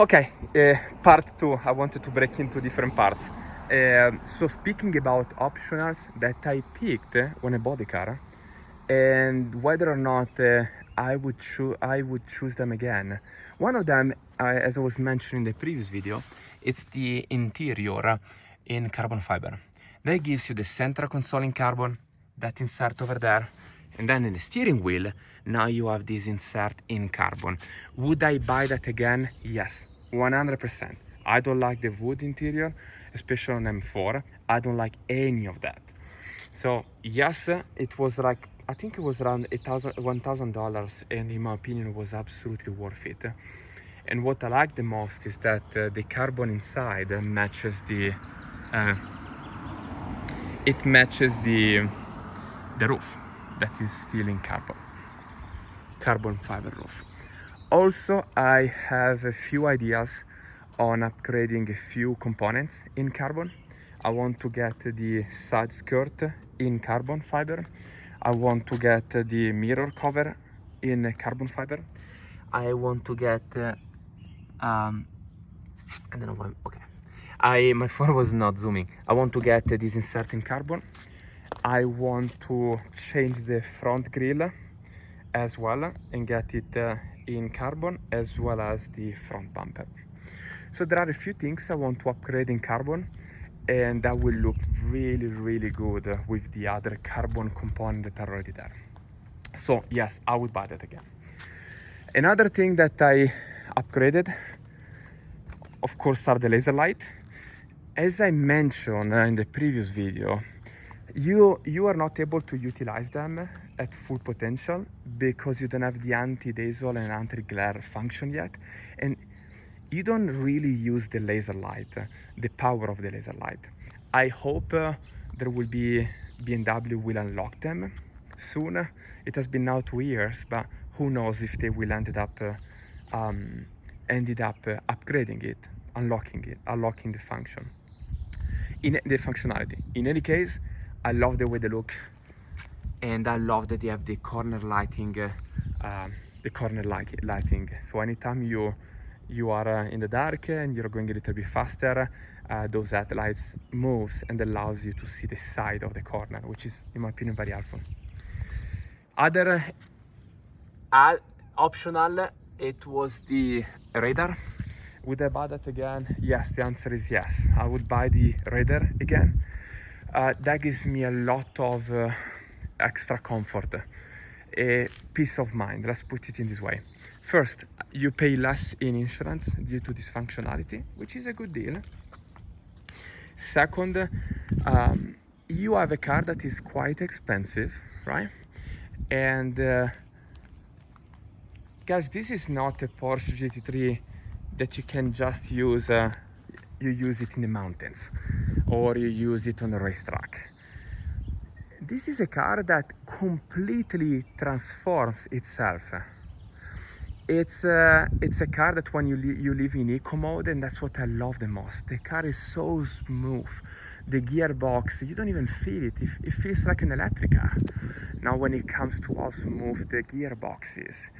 Okay, part two. I wanted to break into different parts. So speaking about optionals that I picked on a body car, and whether or not I would choose them again. One of them, as I was mentioning in the previous video, it's the interior in carbon fiber. That gives you the central console in carbon, that insert over there, and then in the steering wheel, now you have this insert in carbon. Would I buy that again? Yes, 100%. I don't like the wood interior, especially on M4. I don't like any of that. So yes, it was like, I think it was around $1,000, and in my opinion it was absolutely worth it. And what I like the most is that the carbon inside matches the roof that is still in carbon fiber roof. Also, I have a few ideas on upgrading a few components in carbon. I want to get the side skirt in carbon fiber. I want to get the mirror cover in carbon fiber. I want to get I don't know why. Okay, my phone was not zooming. I want to get this insert in carbon. I want to change the front grille as well and get it in carbon, as well as the front bumper. So there are a few things I want to upgrade in carbon, and that will look really good with the other carbon component that are already there. So yes, I would buy that again. Another thing that I upgraded, of course, are the laser light. As I mentioned in the previous video, you are not able to utilize them at full potential because you don't have the anti-dazzle and anti-glare function yet, and you don't really use the laser light, the power of the laser light. I hope there will be BMW will unlock them soon. It has been now 2 years, but who knows if they will ended up upgrading it, unlocking the function, in the functionality. In any case, I love the way they look, and I love that they have the corner lighting. So anytime you are in the dark and you're going a little bit faster, those headlights moves and allows you to see the side of the corner, which is, in my opinion, very helpful. Other optional, it was the radar. Would I buy that again? Yes, the answer is yes. I would buy the radar again. That gives me a lot of extra comfort, a peace of mind. Let's put it in this way. First, you pay less in insurance due to this functionality, which is a good deal. Second, you have a car that is quite expensive, right? And guys, this is not a Porsche GT3 that you can just use. You use it in the mountains, or you use it on a racetrack. This is a car that completely transforms itself. It's a car that when you live in eco mode, and that's what I love the most. The car is so smooth. The gearbox, you don't even feel it. It feels like an electric car. Now when it comes to how smooth the gearbox is.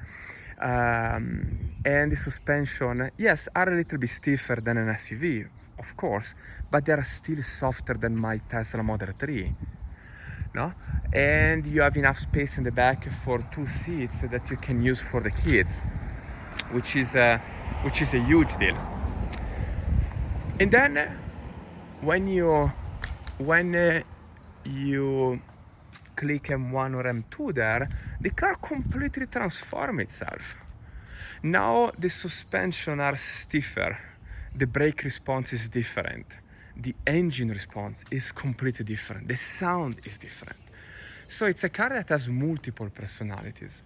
And the suspension, yes, are a little bit stiffer than an SUV, of course, but they are still softer than my Tesla Model 3. No? And you have enough space in the back for 2 seats that you can use for the kids, which is a huge deal. And then when you click M1 or M2 there, the car completely transforms itself. Now the suspension are stiffer, the brake response is different, the engine response is completely different, the sound is different. So it's a car that has multiple personalities.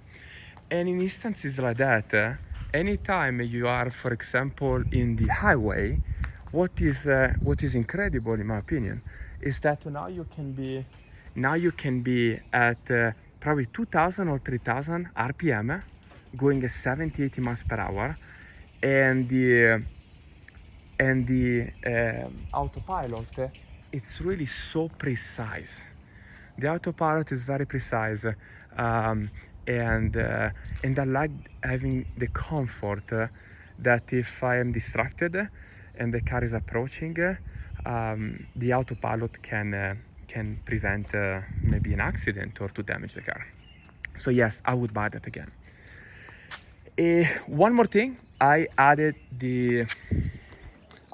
And in instances like that, anytime you are, for example, in the highway, what is incredible, in my opinion, is that now you can be at probably 2,000 or 3,000 RPM, going at 70-80 miles per hour, and the autopilot, it's really so precise. The autopilot is very precise, and I like having the comfort that if I am distracted and the car is approaching, the autopilot can prevent maybe an accident or to damage the car. So yes, I would buy that again. One more thing, I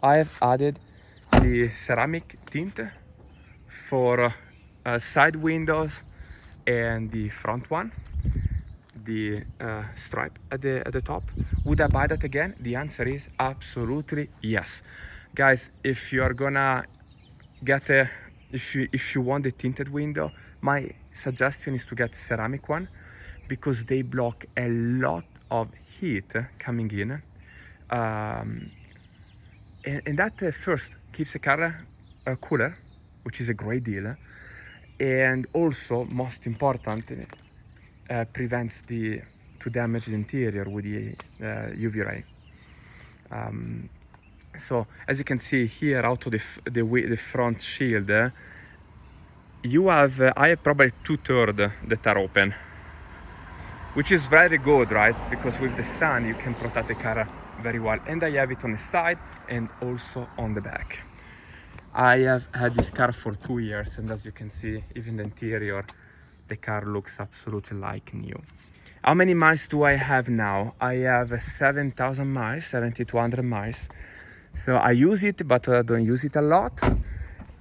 have added the ceramic tint for side windows and the front one, the stripe at the top. Would I buy that again? The answer is absolutely yes. Guys, if you are gonna get if you want the tinted window, my suggestion is to get ceramic one, because they block a lot of heat coming in, and that first keeps the car cooler, which is a great deal, and also most important, prevents to damage the interior with the UV ray. So as you can see here, out of the front shield, you have I have probably 2/3 that are open, which is very good, right? Because with the sun you can protect the car very well. And I have it on the side and also on the back. I have had this car for 2 years, and as you can see, even the interior, the car looks absolutely like new. How many miles do I have now? I have 7,000 miles, 7,200 miles. So I use it, but I don't use it a lot,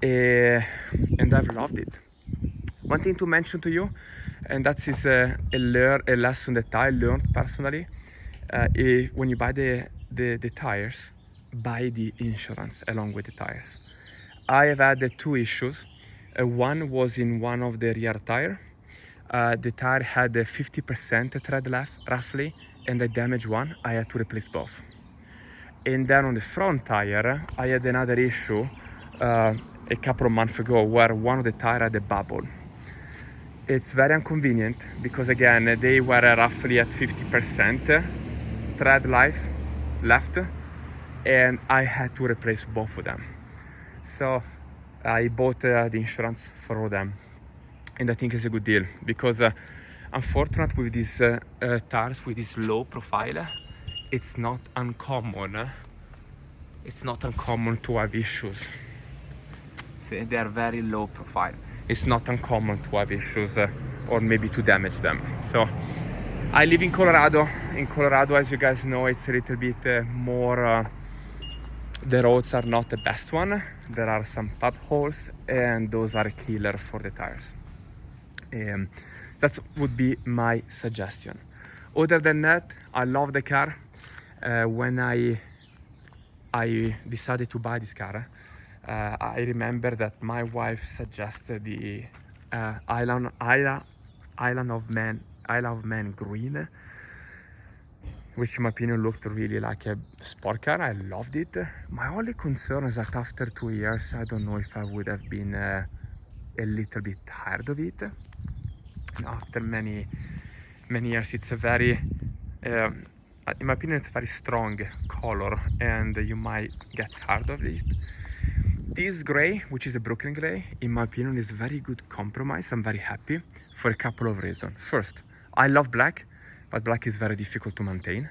and I've loved it. One thing to mention to you, and that is a lesson that I learned personally. When you buy the tires, buy the insurance along with the tires. I have had 2 issues. One was in one of the rear tire. The tire had a 50% tread left, roughly, and I damaged one. I had to replace both. And then on the front tire, I had another issue a couple of months ago, where one of the tires had a bubble. It's very inconvenient because, again, they were roughly at 50% tread life left, and I had to replace both of them. So I bought the insurance for all of them, and I think it's a good deal, because unfortunately with these tires with this low profile, it's not uncommon to have issues. See, they are very low profile. It's not uncommon to have issues or maybe to damage them. So I live in Colorado. In Colorado, as you guys know, it's a little bit more the roads are not the best one. There are some potholes, and those are a killer for the tires. That would be my suggestion. Other than that, I love the car. When I decided to buy this car, I remember that my wife suggested the Isle of Man green, which in my opinion looked really like a sport car. I loved it. My only concern is that after 2 years, I don't know if I would have been a little bit tired of it. After many years, it's a very, in my opinion, it's a very strong color, and you might get tired of it. This gray, which is a Brooklyn gray, in my opinion, is a very good compromise. I'm very happy for a couple of reasons. First, I love black, but black is very difficult to maintain.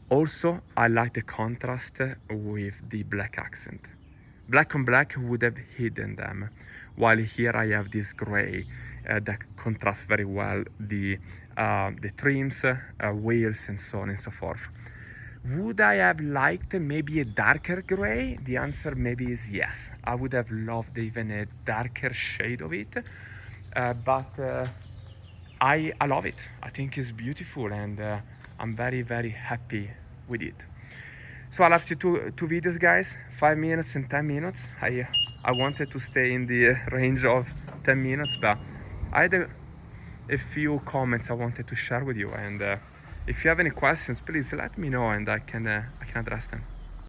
Also, I like the contrast with the black accent. Black on black would have hidden them, while here I have this gray that contrasts very well the trims, wheels, and so on and so forth. Would I have liked maybe a darker gray? The answer maybe is yes. I would have loved even a darker shade of it, but I love it. I think it's beautiful, and I'm very, very happy with it. So I left you two videos, guys, 5 minutes and 10 minutes. I wanted to stay in the range of 10 minutes, but I had a few comments I wanted to share with you, and if you have any questions, please let me know, and I can address them.